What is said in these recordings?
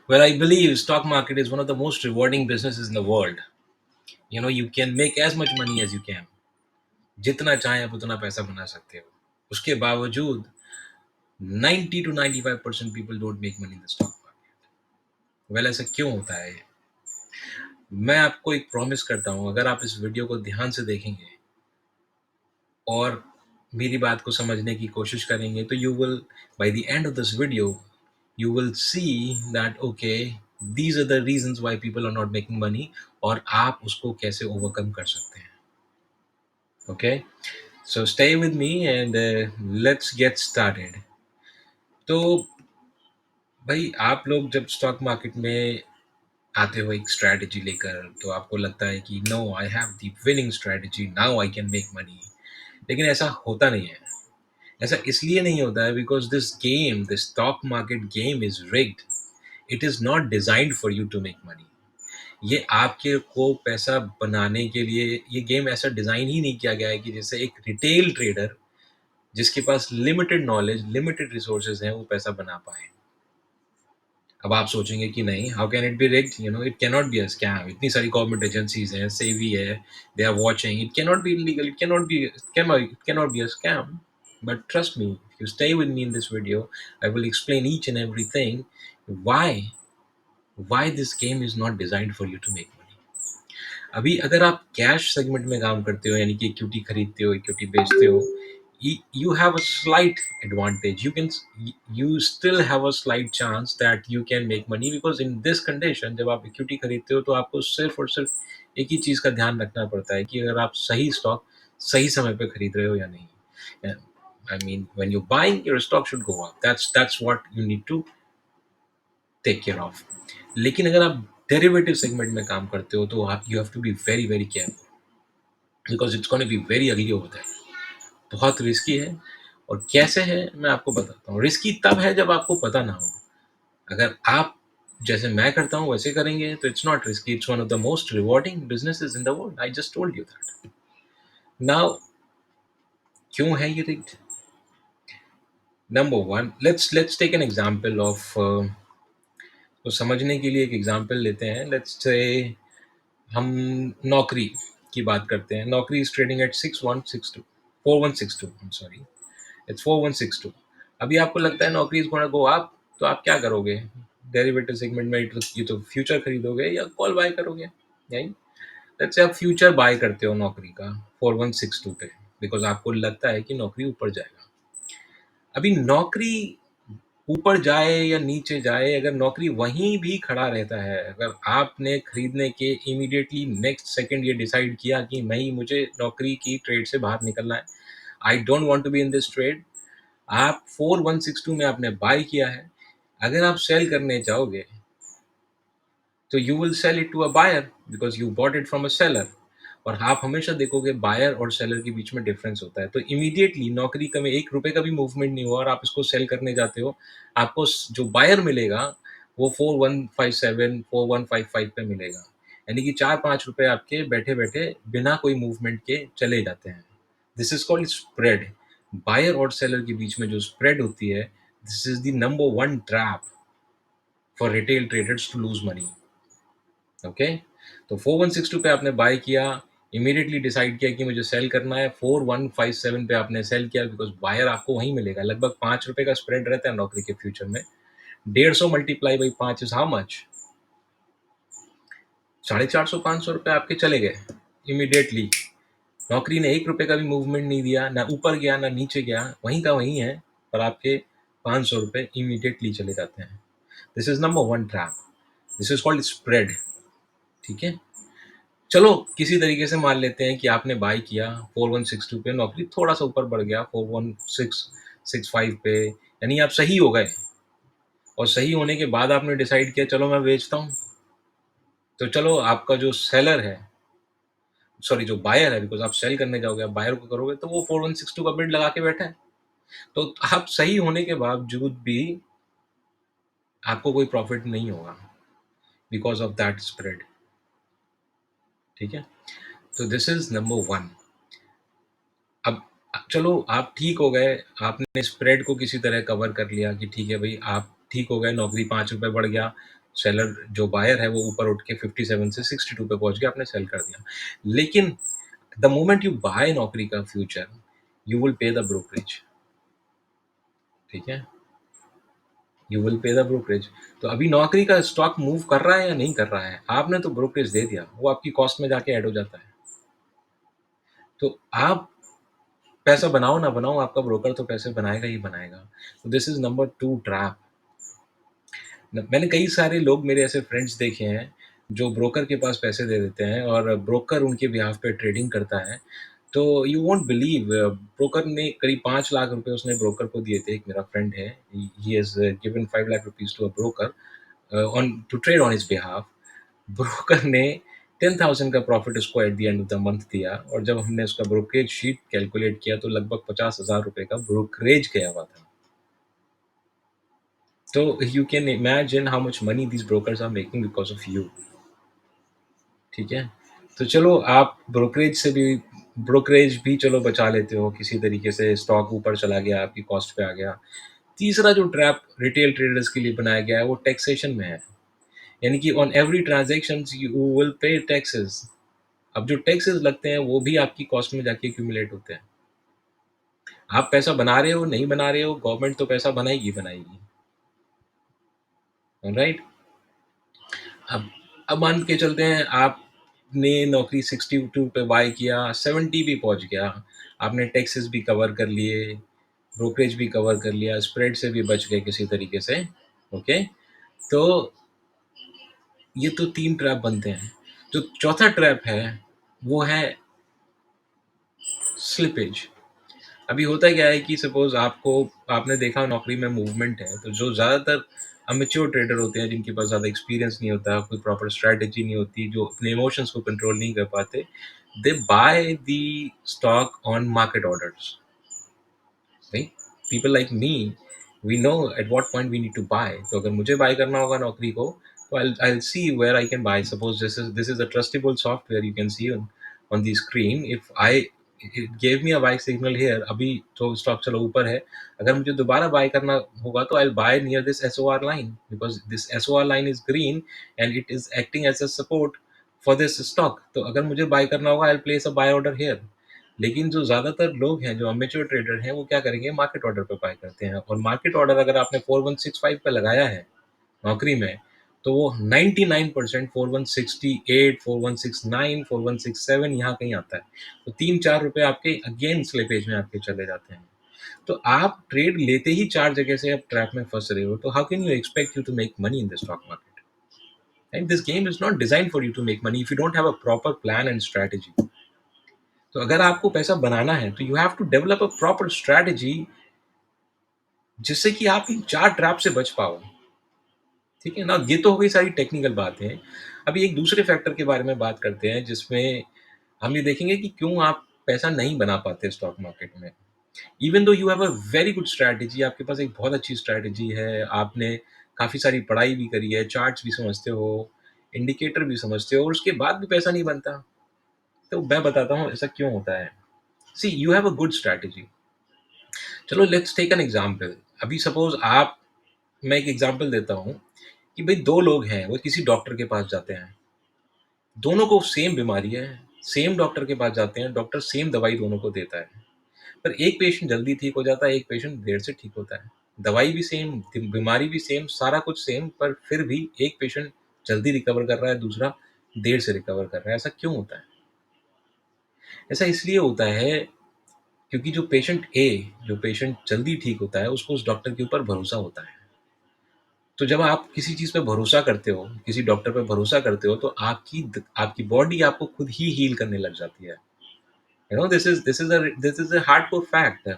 Well, I believe stock market is one of the most rewarding businesses in the world. You can make as much money as you can. जितना चाहें आप उतना पैसा बना सकते हो. उसके बावजूद 90 to 95% people don't make money in the stock market. Well, ऐसा क्यों होता है? मैं आपको एक प्रॉमिस करता हूँ, अगर आप इस वीडियो को ध्यान से देखेंगे और मेरी बात को समझने की कोशिश करेंगे, तो you will by the end of this video you will see that okay, these are the reasons why people are not making money और आप उसको कैसे overcome कर सकते हैं. Okay, so stay with me and let's get started. तो भाई, आप लोग जब स्टॉक मार्केट में आते हो एक स्ट्रैटेजी लेकर, तो आपको लगता है कि no, I have the winning strategy, now I can make money. लेकिन ऐसा होता नहीं है. ऐसा इसलिए नहीं होता है because this game, the stock market game is rigged. It is not designed for you to make money. ये आपके को पैसा बनाने के लिए ये गेम ऐसा डिजाइन ही नहीं किया गया है कि जैसे एक रिटेल ट्रेडर जिसके पास लिमिटेड नॉलेज, लिमिटेड रिसोर्सेज हैं, वो पैसा बना पाए. अब आप सोचेंगे कि नहीं, how can it be rigged, it can not be a scam. इतनी सारी गवर्नमेंट एजेंसीज हैं, सेवी है, they are watching. It can not be illegal, it can not be a scam. But trust me, if you stay with me in this video, I will explain each and everything why this game is not designed for you to make money. अभी अगर आप cash segment में काम करते हो, यानी कि equity खरीदते हो, इक्विटी बेचते हो, you have a slight advantage. You still have a slight chance that you can make money, because in this condition जब आप इक्विटी खरीदते हो तो आपको सिर्फ और सिर्फ एक ही चीज़ का ध्यान रखना पड़ता है कि अगर आप सही स्टॉक सही समय पे खरीद रहे हो या नहीं. I mean, when you're buying, your stock should go up. That's what you need to take care of. लेकिन अगर आप डेरिवेटिव सेगमेंट में काम करते हो तो आप you have to be very very careful, because it's gonna be very early over there. बहुत रिस्की है. और कैसे है मैं आपको बताता हूँ. रिस्की तब है जब आपको पता ना हो. अगर आप जैसे मैं करता हूँ वैसे करेंगे तो it's not risky. It's one of the most rewarding businesses in the world. I just told you that. Now, क्यों है ये rigged? Number one, let's take an example of. तो समझने के लिए एक एग्जांपल लेते हैं. लेट्स से हम नौकरी की बात करते हैं. नौकरी is trading at 6162 4162. I am sorry, it's 4162. अभी आपको लगता है नौकरी इज गोना गो अप, तो आप क्या करोगे? डेरिवेटिव सेगमेंट में ये तो फ्यूचर खरीदोगे या कॉल बाय करोगे. यही, लेट्स से आप फ्यूचर बाय करते हो नौकरी का 4162 पे, बिकॉज आपको लगता है कि नौकरी ऊपर जाएगा. अभी नौकरी ऊपर जाए या नीचे जाए, अगर नौकरी वहीं भी खड़ा रहता है, अगर आपने खरीदने के इमीडिएटली नेक्स्ट सेकंड ये डिसाइड किया कि नहीं, मुझे नौकरी की ट्रेड से बाहर निकलना है, I don't want to be in this trade, आप 4162 में आपने बाय किया है, अगर आप सेल करने जाओगे तो you will sell it to a buyer because you bought it from a seller. और आप हमेशा देखोगे बायर और सेलर के बीच में डिफरेंस होता है. तो इमीडिएटली नौकरी का में 1 रुपए का भी मूवमेंट नहीं हुआ और आप इसको सेल करने जाते हो, आपको जो बायर मिलेगा वो 4157 4155 पे मिलेगा. यानी कि 4-5 रुपए आपके बैठे बैठे बिना कोई मूवमेंट के चले जाते हैं. This is called spread. Buyer और सेलर के बीच में जो स्प्रेड होती है, this is the number one trap for retail traders to lose money. Okay, तो 4162 पे आपने बाय किया, इमीडिएटली डिसाइड किया कि मुझे सेल करना है. 4157 पे आपने सेल किया बिकॉज बायर आपको वहीं मिलेगा. लगभग 5 रुपए का स्प्रेड रहता है नौकरी के फ्यूचर में. 150 multiply by 5 is how much? 450-500 रुपए आपके चले गए इमीडिएटली. नौकरी ने 1 रुपए का भी मूवमेंट नहीं दिया, ना ऊपर गया ना नीचे गया, वहीं का वहीं है, पर आपके 500 रुपए इमीडिएटली चले जाते हैं. This is number one trap. This is called spread. ठीक है, चलो किसी तरीके से मान लेते हैं कि आपने बाय किया 4162 पे, नौकरी थोड़ा सा ऊपर बढ़ गया 41665 पे, यानी आप सही हो गए. और सही होने के बाद आपने डिसाइड किया चलो मैं बेचता हूँ. तो चलो आपका जो सेलर है, सॉरी जो बायर है, बिकॉज आप सेल करने जाओगे, आप बायर को करोगे, तो वो 4162 का बिड लगा के बैठा है. तो आप सही होने के बावजूद भी आपको कोई प्रॉफिट नहीं होगा बिकॉज ऑफ दैट स्प्रेड. ठीक है, तो दिस इज नंबर वन. अब चलो आप ठीक हो गए, आपने स्प्रेड को किसी तरह कवर कर लिया कि ठीक है भाई, आप ठीक हो गए, नौकरी 5 रुपए बढ़ गया, सेलर जो बायर है वो ऊपर उठ के 57 से 62 पे पहुंच गया, आपने सेल कर दिया। लेकिन द मोमेंट यू बाय नौकरी का future, you will pay the brokerage. ठीक है, you will pay the brokerage. तो अभी नौकरी का स्टॉक मूव कर रहा है या नहीं कर रहा है, आपने तो ब्रोकरेज दे दिया, वो आपकी कॉस्ट में जाके ऐड हो जाता है। तो आप पैसा बनाओ ना बनाओ, आपका ब्रोकर तो पैसे बनाएगा ही बनाएगा। तो this is number two trap. मैंने कई सारे लोग, मेरे ऐसे फ्रेंड्स देखे हैं जो ब्रोकर के पास पैसे दे देते हैं और ब्रोकर उनके बिहाफ पे ट्रेडिंग करता है। तो यू वोंट बिलीव, ब्रोकर ने करीब 5 लाख रुपए उसने ब्रोकर को दिए थे। एक मेरा फ्रेंड है, he has given 5 lakh rupees to a broker on to trade on his behalf. Broker ने 10,000 का प्रॉफिट उसको at the end of the month दिया, और जब हमने उसका ब्रोकरेज शीट कैलकुलेट किया तो लगभग 50,000 रुपए का ब्रोकरेज गया हुआ था। तो you can imagine how much money these brokers are making because of you. ठीक है, तो चलो आप ब्रोकरेज भी चलो बचा लेते हो किसी तरीके से, स्टॉक ऊपर चला गया, आपकी कॉस्ट पे आ गया। तीसरा जो ट्रैप रिटेल ट्रेडर्स के लिए बनाया गया है वो टैक्सेशन में है। यानी कि on every transaction you will pay taxes. अब जो टैक्सेस लगते हैं वो भी आपकी कॉस्ट में जाके एक्यूमुलेट होते हैं। आप पैसा बना रहे हो नहीं बना रहे हो, गवर्नमेंट तो पैसा बनाएगी बनाएगी। राइट। अब मान के चलते हैं आपने नौकरी 62 पे बाय किया, 70 भी पहुंच गया, आपने टैक्सेस भी कवर कर लिए, ब्रोकरेज भी कवर कर लिया, स्प्रेड से भी बच गए किसी तरीके से। ओके, तो ये तो 3 ट्रैप बनते हैं। जो चौथा ट्रैप है वो है स्लिपेज। अभी होता क्या है कि सपोज आपने देखा नौकरी में मूवमेंट है, तो जो ज़्यादातर अमेच्योर ट्रेडर होते हैं जिनके पास ज़्यादा एक्सपीरियंस नहीं होता, कोई प्रॉपर स्ट्रैटेजी नहीं होती, जो अपने इमोशंस को कंट्रोल नहीं कर पाते, they buy the stock on market orders. Right, people like me, we know at what point we need to buy. तो अगर मुझे बाय करना होगा नौकरी को, तो I'll see where I can buy. Suppose this is a trustable software you can see on the screen. If it gave me a buy signal here, अभी तो स्टॉक चलो ऊपर है, अगर मुझे दोबारा बाय करना होगा तो I'll buy near this SOR line, because this SOR line is green and it is acting as a support for this stock. तो अगर मुझे बाय करना होगा I'll place a buy order here. लेकिन जो ज़्यादातर लोग हैं, जो अमेच्योर ट्रेडर हैं, वो क्या करेंगे, मार्केट ऑर्डर पे बाय करते हैं। और मार्केट ऑर्डर अगर आपने 4165 पे लगाया है नौकरी में, तो वो 99% 4168, 4169, 4167 यहाँ कहीं आता है। तो 3-4 रुपए आपके अगेन स्लिपेज में आपके चले जाते हैं। तो आप ट्रेड लेते ही 4 जगह से आप ट्रैप में फंस रहे हो, तो how can you expect you to make money in the stock market? And this game is not design for you to make money if you don't have a proper plan and strategy. तो अगर आपको पैसा बनाना है तो you have to develop a proper strategy, जिससे कि आप इन 4 ट्रैप से बच पाओ। ठीक है ना, ये तो हो गई सारी टेक्निकल बातें। अभी एक दूसरे फैक्टर के बारे में बात करते हैं, जिसमें हम ये देखेंगे कि क्यों आप पैसा नहीं बना पाते स्टॉक मार्केट में। Even though you have a very good strategy, आपके पास एक बहुत अच्छी स्ट्रैटेजी है, आपने काफ़ी सारी पढ़ाई भी करी है, चार्ट्स भी समझते हो, इंडिकेटर भी समझते हो, और उसके बाद भी पैसा नहीं बनता। तो मैं बताता हूँ ऐसा क्यों होता है। See, you have a good strategy. चलो लेट्स टेक एन एग्जांपल। अभी सपोज आप मैं एक एग्जांपल देता हूँ कि भाई 2 लोग हैं, वो किसी डॉक्टर के पास जाते हैं। दोनों को सेम बीमारी है, सेम डॉक्टर के पास जाते हैं, डॉक्टर सेम दवाई दोनों को देता है। पर एक पेशेंट जल्दी ठीक हो जाता है, एक पेशेंट देर से ठीक होता है। दवाई भी सेम, बीमारी भी सेम, सारा कुछ सेम, पर फिर भी एक पेशेंट जल्दी रिकवर कर रहा है, दूसरा देर से रिकवर कर रहा है। ऐसा क्यों होता है? ऐसा इसलिए होता है क्योंकि जो पेशेंट जल्दी ठीक होता है, उसको उस डॉक्टर के ऊपर भरोसा होता है। तो जब आप किसी चीज़ पे भरोसा करते हो, किसी डॉक्टर पे भरोसा करते हो, तो आपकी बॉडी आपको खुद ही हील करने लग जाती है। You know, this is a hardcore fact.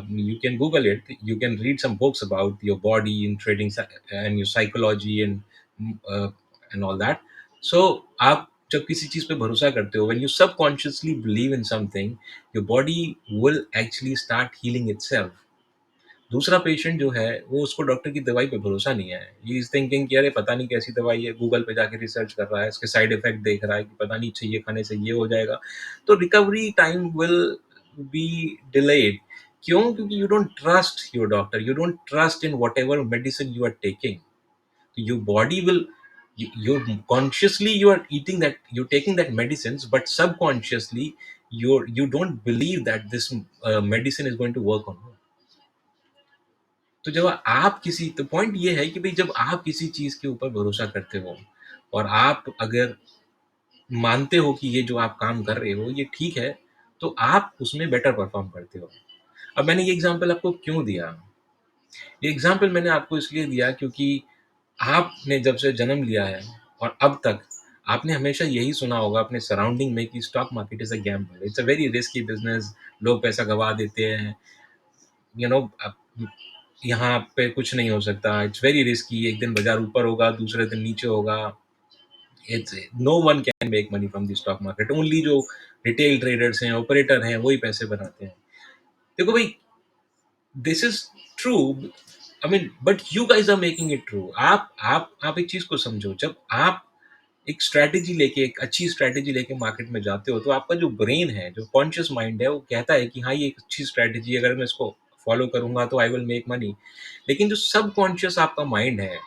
You can Google it. You can read some books about your body and trading and your psychology uh, and all that. So आप जब किसी चीज़ पे भरोसा करते हो, when you subconsciously believe in something, your body will actually start healing itself. दूसरा patient जो है, वो उसको डॉक्टर की दवाई पे भरोसा नहीं है। ही इज़ थिंकिंग कि अरे पता नहीं कैसी दवाई है, गूगल पे जाके रिसर्च कर रहा है, इसके साइड इफ़ेक्ट देख रहा है कि पता नहीं चाहिए खाने से ये हो जाएगा। तो recovery time will be delayed. क्यों? क्योंकि you don't trust your doctor, you don't trust in whatever medicine you are taking. your body will, you're consciously you are eating that, you're taking that medicines, but subconsciously you don't believe that this medicine is going to work on you. तो जब आप किसी, तो point ये है कि भाई जब आप किसी चीज के ऊपर भरोसा करते हो और आप अगर मानते हो कि ये जो आप काम कर रहे हो ये ठीक है, तो आप उसमें बेटर परफॉर्म करते हो। अब मैंने ये एग्जांपल आपको क्यों दिया? ये एग्जांपल मैंने आपको इसलिए दिया क्योंकि आपने जब से जन्म लिया है और अब तक आपने हमेशा यही सुना होगा अपने सराउंडिंग में कि stock market is a gamble, it's a very risky business, लोग पैसा गवा देते हैं, यू नो, यहाँ पे कुछ नहीं हो सकता, इट्स वेरी रिस्की, एक दिन बाजार ऊपर होगा दूसरे दिन नीचे होगा, it's no one can make money from the stock market, only जो रिटेल ट्रेडर्स हैं, ऑपरेटर हैं, वही पैसे बनाते हैं। देखो भाई, this is true, I mean, but you guys are making it true. आप एक चीज को समझो, जब आप एक स्ट्रैटेजी लेके, एक अच्छी स्ट्रैटेजी लेके मार्केट में जाते हो, तो आपका जो ब्रेन है, जो कॉन्शियस माइंड है, वो कहता है कि हाँ ये एक अच्छी स्ट्रैटेजी है, अगर मैं इसको फॉलो करूंगा तो आई विल मेक मनी। लेकिन जो सब कॉन्शियस आपका माइंड है,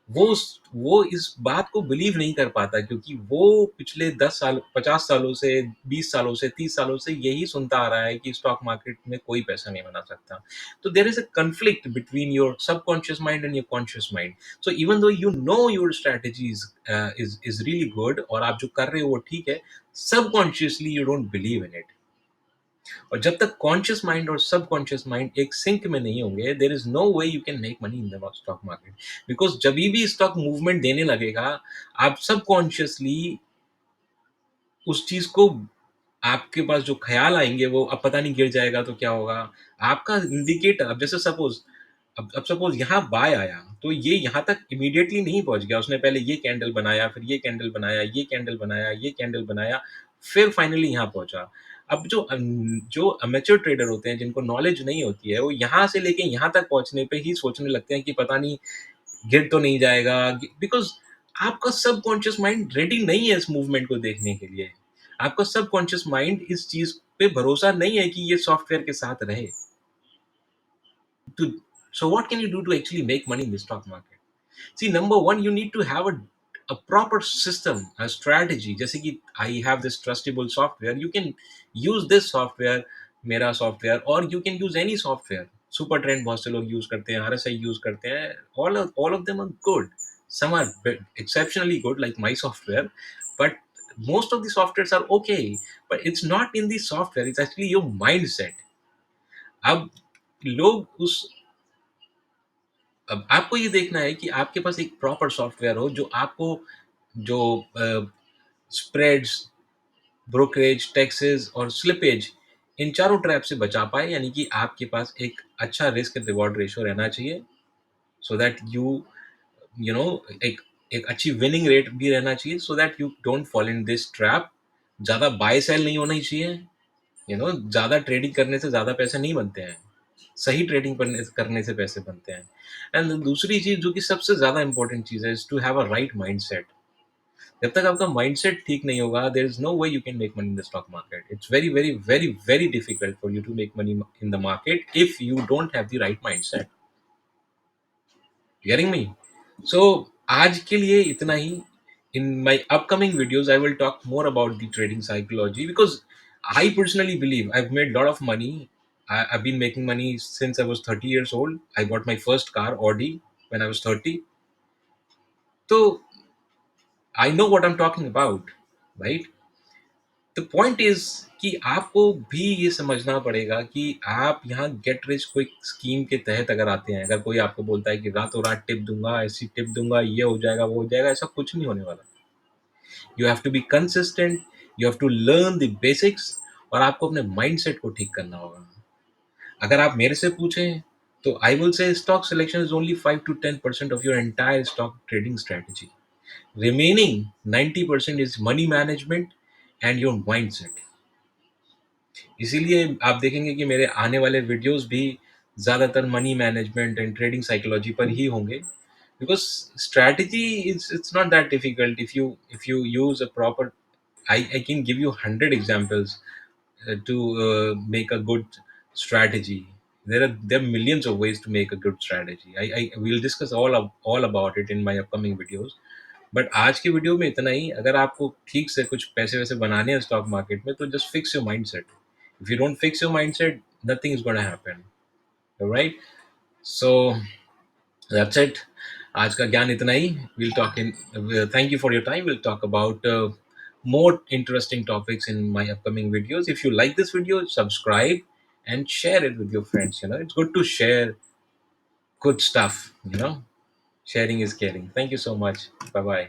वो इस बात को बिलीव नहीं कर पाता, क्योंकि वो पिछले 10 साल, 50 सालों से, 20 सालों से, 30 सालों से यही सुनता आ रहा है कि स्टॉक मार्केट में कोई पैसा नहीं बना सकता। तो there is a conflict between your subconscious mind and your conscious mind. So even though you know your strategy is really good और आप जो कर रहे हो वो ठीक है, subconsciously you don't believe in it. और जब तक कॉन्शियस माइंड और सबकॉन्शियस माइंड एक सिंक में नहीं होंगे, there is no way you can make money in the stock market. Because जब भी स्टॉक मूवमेंट देने लगेगा, आप सबकॉन्शियसली उस चीज को, आपके पास जो ख्याल आएंगे वो, अब पता नहीं गिर जाएगा तो क्या होगा, आपका इंडिकेटर, अब जैसे सपोज, अब सपोज यहाँ बाय आया, तो ये यहाँ तक इमीडिएटली नहीं पहुंच गया, उसने पहले ये कैंडल बनाया, फिर ये कैंडल बनाया, ये कैंडल बनाया, ये कैंडल बनाया, फिर फाइनली यहाँ पहुंचा। अब जो अमेच्योर ट्रेडर होते हैं, जिनको नॉलेज नहीं होती है, वो यहाँ से लेके यहाँ तक पहुंचने पे ही सोचने लगते हैं कि पता नहीं गिर तो नहीं जाएगा, बिकॉज आपका सबकॉन्शियस माइंड रेडी नहीं है इस मूवमेंट को देखने के लिए। आपका सबकॉन्शियस माइंड इस चीज पे भरोसा नहीं है कि ये सॉफ्टवेयर के साथ रहे। To, so what can you do to actually make money in the stock market? See, number one, you need to have a proper system, a strategy. जैसे कि I have this trustable software, you can use this software, मेरा software, or you can use any software. Super Trend बहुत से लोग use करते हैं, RSI use करते हैं, all of them are good. Some are exceptionally good, like my software, but most of the softwares are okay. But it's not in the software; it's actually your mindset. अब लोग उस अब आपको ये देखना है कि आपके पास एक प्रॉपर सॉफ्टवेयर हो, जो आपको, जो स्प्रेड्स, ब्रोकरेज, टैक्सेस और स्लिपेज, इन चारों ट्रैप से बचा पाए। यानी कि आपके पास एक अच्छा रिस्क रिवॉर्ड रेशियो रहना चाहिए, सो दैट यू नो एक एक अच्छी विनिंग रेट भी रहना चाहिए, so that you don't fall in this trap. ज़्यादा बाय सेल नहीं होना चाहिए, ज़्यादा ट्रेडिंग करने से ज़्यादा पैसे नहीं बनते हैं, सही ट्रेडिंग करने से पैसे बनते हैं। एंड दूसरी चीज जो कि सबसे ज्यादा इंपॉर्टेंट चीज है, is to have a right mindset. जब तक आपका माइंडसेट ठीक नहीं होगा, there is no way you can make money in the stock market. It's very very very very difficult for you to make money in the market if you don't have the right mindset. Hearing me? So आज के लिए इतना ही। In my upcoming videos, I will talk more about the trading psychology, because I personally believe I've made a lot of money. I've been making money since I was 30 years old. I bought my first car, Audi, when I was 30. So I know what I'm talking about, right? The point is कि आपको भी ये समझना पड़ेगा कि आप यहाँ get rich quick scheme के तहत अगर आते हैं, अगर कोई आपको बोलता है कि रातों रात टिप दूंगा, ऐसी टिप दूंगा, ये हो जाएगा, वो हो जाएगा, ऐसा कुछ नहीं होने वाला। You have to be consistent, you have to learn the basics, और आपको अपने माइंडसेट को ठीक करना होगा। अगर आप मेरे से पूछें, तो I will say stock selection is only 5 to 10% of your entire stock trading strategy. Remaining 90% is money management and your mindset. इसीलिए आप देखेंगे कि मेरे आने वाले वीडियोस भी ज़्यादातर money management and trading psychology पर ही होंगे, because strategy is it's not that difficult if you use a proper, I can give you 100 examples to make a good strategy. There are millions of ways to make a good strategy. I will discuss all about it in my upcoming videos. But आज की video में इतना ही. अगर आपको ठीक से कुछ पैसे वैसे बनाने हैं स्टॉक मार्केट में, तो just fix your mindset. If you don't fix your mindset, nothing is going to happen. All right. So that's it. आज का ज्ञान इतना ही. We'll talk in. Thank you for your time. We'll talk about more interesting topics in my upcoming videos. If you like this video, subscribe and share it with your friends. It's good to share good stuff. Sharing is caring. Thank you so much. Bye bye.